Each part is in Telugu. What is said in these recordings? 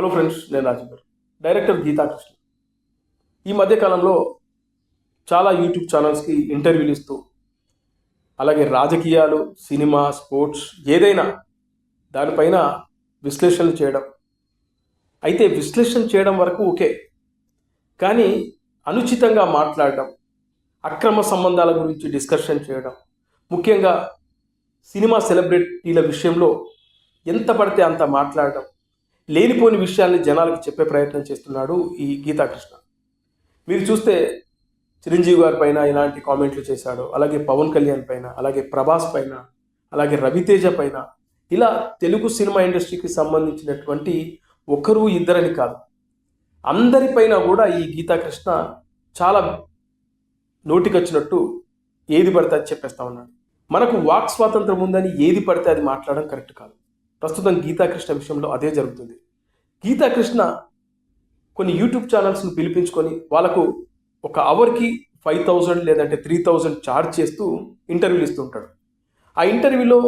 హలో ఫ్రెండ్స్, నేను రాజేందర్. డైరెక్టర్ గీతా కృష్ణ ఈ మధ్యకాలంలో చాలా యూట్యూబ్ ఛానల్స్కి ఇంటర్వ్యూలు ఇస్తూ, అలాగే రాజకీయాలు, సినిమా, స్పోర్ట్స్ ఏదైనా దానిపైన విశ్లేషణలు చేయడం. అయితే విశ్లేషణ చేయడం వరకు ఓకే, కానీ అనుచితంగా మాట్లాడడం, అక్రమ సంబంధాల గురించి డిస్కషన్ చేయడం, ముఖ్యంగా సినిమా సెలబ్రిటీల విషయంలో ఎంత పడితే అంత మాట్లాడడం, లేనిపోని విషయాల్ని జనాలకు చెప్పే ప్రయత్నం చేస్తున్నాడు ఈ గీతా కృష్ణ. మీరు చూస్తే చిరంజీవి గారి పైన ఇలాంటి కామెంట్లు చేశాడు, అలాగే పవన్ కళ్యాణ్ పైన, అలాగే ప్రభాస్ పైన, అలాగే రవితేజ పైన. ఇలా తెలుగు సినిమా ఇండస్ట్రీకి సంబంధించినటువంటి ఒకరు ఇద్దరని కాదు, అందరిపైన కూడా ఈ గీతా కృష్ణ చాలా నోటికొచ్చినట్టు ఏది పడితే అది చెప్పేస్తా ఉన్నాడు. మనకు వాక్ స్వాతంత్రం ఉందని ఏది పడితే అది మాట్లాడడం కరెక్ట్ కాదు. ప్రస్తుతం గీతా కృష్ణ విషయంలో అదే జరుగుతుంది. గీతా కృష్ణ కొన్ని యూట్యూబ్ ఛానల్స్ను పిలిపించుకొని వాళ్ళకు ఒక అవర్కి 5,000 లేదంటే 3,000 ఛార్జ్ చేస్తూ ఇంటర్వ్యూలు ఇస్తూ ఉంటాడు. ఆ ఇంటర్వ్యూలో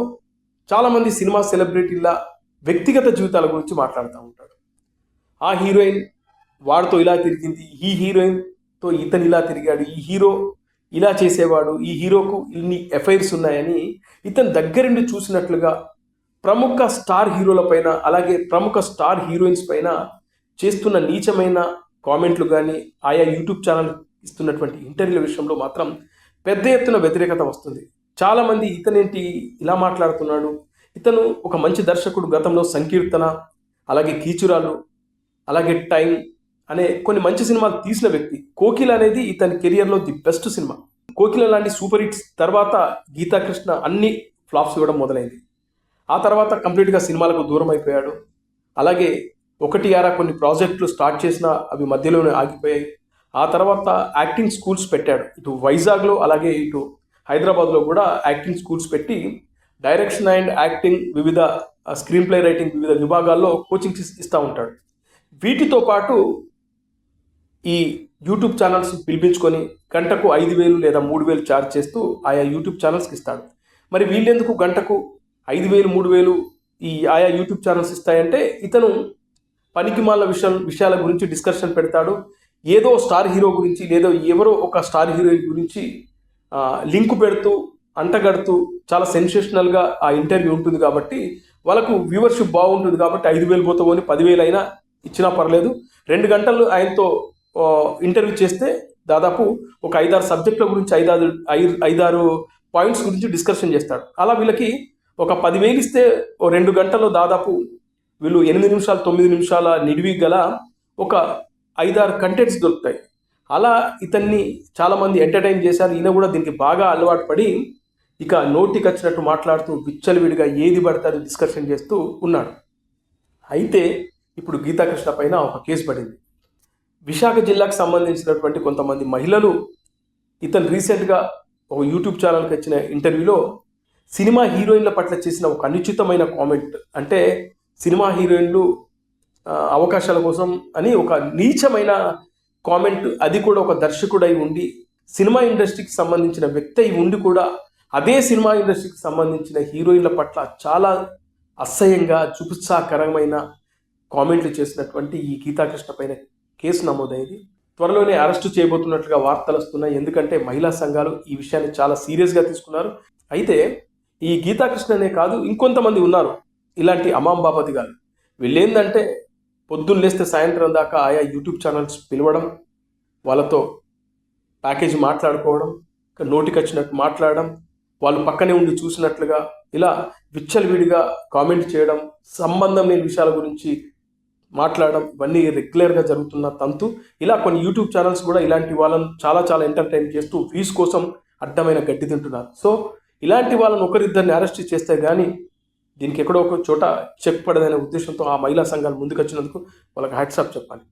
చాలామంది సినిమా సెలబ్రిటీల వ్యక్తిగత జీవితాల గురించి మాట్లాడుతూ ఉంటాడు. ఆ హీరోయిన్ వాడితో ఇలా తిరిగింది, ఈ హీరోయిన్తో ఇతను ఇలా తిరిగాడు, ఈ హీరో ఇలా చేసేవాడు, ఈ హీరోకు ఇన్ని ఎఫైర్స్ ఉన్నాయని ఇతను దగ్గరుండి చూసినట్లుగా ప్రముఖ స్టార్ హీరోల పైన, అలాగే ప్రముఖ స్టార్ హీరోయిన్స్ పైన చేస్తున్న నీచమైన కామెంట్లు కానీ, ఆయా యూట్యూబ్ ఛానల్ ఇస్తున్నటువంటి ఇంటర్వ్యూల విషయంలో మాత్రం పెద్ద ఎత్తున వ్యతిరేకత వస్తుంది. చాలామంది ఇతనేంటి ఇలా మాట్లాడుతున్నాడు, ఇతను ఒక మంచి దర్శకుడు, గతంలో సంకీర్తన, అలాగే కీచురాలు, అలాగే టైం అనే కొన్ని మంచి సినిమాలు తీసిన వ్యక్తి. కోకిల అనేది ఇతని కెరియర్లో ది బెస్ట్ సినిమా. కోకిల లాంటి సూపర్ హిట్స్ తర్వాత గీతా కృష్ణ అన్ని ఫ్లాప్స్ ఇవ్వడం మొదలైంది. ఆ తర్వాత కంప్లీట్గా సినిమాలకు దూరం అయిపోయాడు. అలాగే ఒకటి ఆరా కొన్ని ప్రాజెక్టులు స్టార్ట్ చేసినా అవి మధ్యలోనే ఆగిపోయాయి. ఆ తర్వాత యాక్టింగ్ స్కూల్స్ పెట్టాడు. ఇటు వైజాగ్లో అలాగే ఇటు హైదరాబాద్లో కూడా యాక్టింగ్ స్కూల్స్ పెట్టి డైరెక్షన్ అండ్ యాక్టింగ్, వివిధ స్క్రీన్ ప్లే రైటింగ్, వివిధ విభాగాల్లో కోచింగ్స్ ఇస్తూ ఉంటాడు. వీటితో పాటు ఈ యూట్యూబ్ ఛానల్స్ పిలిపించుకొని గంటకు 5,000 లేదా 3,000 ఛార్జ్ చేస్తూ ఆయా యూట్యూబ్ ఛానల్స్కి ఇస్తాడు. మరి వీళ్ళెందుకు గంటకు 5,000, 3,000 ఈ ఆయా యూట్యూబ్ ఛానల్స్ ఇస్తాయంటే, ఇతను పనికిమాల విషయాల గురించి డిస్కషన్ పెడతాడు. ఏదో స్టార్ హీరో గురించి, లేదో ఎవరో ఒక స్టార్ హీరోయిన్ గురించి లింకు పెడుతూ, అంటగడుతూ చాలా సెన్సేషనల్గా ఆ ఇంటర్వ్యూ ఉంటుంది. కాబట్టి వాళ్ళకు వ్యూవర్షిప్ బాగుంటుంది. కాబట్టి 5,000 పోతామని 10,000 అయినా ఇచ్చినా పర్లేదు. 2 గంటలు ఆయనతో ఇంటర్వ్యూ చేస్తే దాదాపు ఒక 5-6 సబ్జెక్టుల గురించి 5-6 పాయింట్స్ గురించి డిస్కషన్ చేస్తాడు. అలా వీళ్ళకి ఒక 10,000 ఇస్తే 2 గంటల్లో దాదాపు వీళ్ళు 8 నిమిషాలు 9 నిమిషాల నిడివి గల ఒక 5-6 కంటెంట్స్ దొరుకుతాయి. అలా ఇతన్ని చాలామంది ఎంటర్టైన్ చేశారు. ఈయన కూడా దీనికి బాగా అలవాటు పడి ఇక నోటికి వచ్చినట్టు మాట్లాడుతూ విచ్చలవిడిగా ఏది పడితే అది డిస్కషన్ చేస్తూ ఉన్నాడు. అయితే ఇప్పుడు గీతా కృష్ణ పైన ఒక కేసు పడింది. విశాఖ జిల్లాకు సంబంధించినటువంటి కొంతమంది మహిళలు ఇతను రీసెంట్గా ఒక యూట్యూబ్ ఛానల్కి ఇచ్చిన ఇంటర్వ్యూలో సినిమా హీరోయిన్ల పట్ల చేసిన ఒక అనుచితమైన కామెంట్, అంటే సినిమా హీరోయిన్లు అవకాశాల కోసం అని ఒక నీచమైన కామెంట్, అది కూడా ఒక దర్శకుడై ఉండి, సినిమా ఇండస్ట్రీకి సంబంధించిన వ్యక్తి అయి ఉండి కూడా అదే సినిమా ఇండస్ట్రీకి సంబంధించిన హీరోయిన్ల పట్ల చాలా అసహ్యంగా, జుగుప్సాకరమైన కామెంట్లు చేసినటువంటి ఈ గీతాకృష్ణ పైన కేసు నమోదైంది. త్వరలోనే అరెస్టు చేయబోతున్నట్లుగా వార్తలు వస్తున్నాయి. ఎందుకంటే మహిళా సంఘాలు ఈ విషయాన్ని చాలా సీరియస్గా తీసుకున్నారు. అయితే ఈ గీతాకృష్ణనే కాదు, ఇంకొంతమంది ఉన్నారు ఇలాంటి అమాంబాపతి గారు. వీళ్ళేందంటే పొద్దున్న లేస్తే సాయంత్రం దాకా ఆయా యూట్యూబ్ ఛానల్స్ పిలవడం, వాళ్ళతో ప్యాకేజీ మాట్లాడుకోవడం, నోటికి వచ్చినట్టు మాట్లాడడం, వాళ్ళు పక్కనే ఉండి చూసినట్లుగా ఇలా విచ్చలవిడిగా కామెంట్ చేయడం, సంబంధం లేని విషయాల గురించి మాట్లాడడం, ఇవన్నీ రెగ్యులర్గా జరుగుతున్న తంతు. ఇలా కొన్ని యూట్యూబ్ ఛానల్స్ కూడా ఇలాంటి వాళ్ళని చాలా ఎంటర్టైన్ చేస్తూ వ్యూస్ కోసం అడ్డమైన గడ్డి తింటున్నారు. సో ఇలాంటి వాళ్ళని ఒకరిద్దరిని అరెస్ట్ చేస్తే కానీ దీనికి ఎక్కడో ఒక చోట చెక్ పడదనే ఉద్దేశంతో ఆ మహిళా సంఘాలు ముందుకు వచ్చినందుకు వాళ్ళకి హ్యాట్స్ ఆఫ్ చెప్పాలి.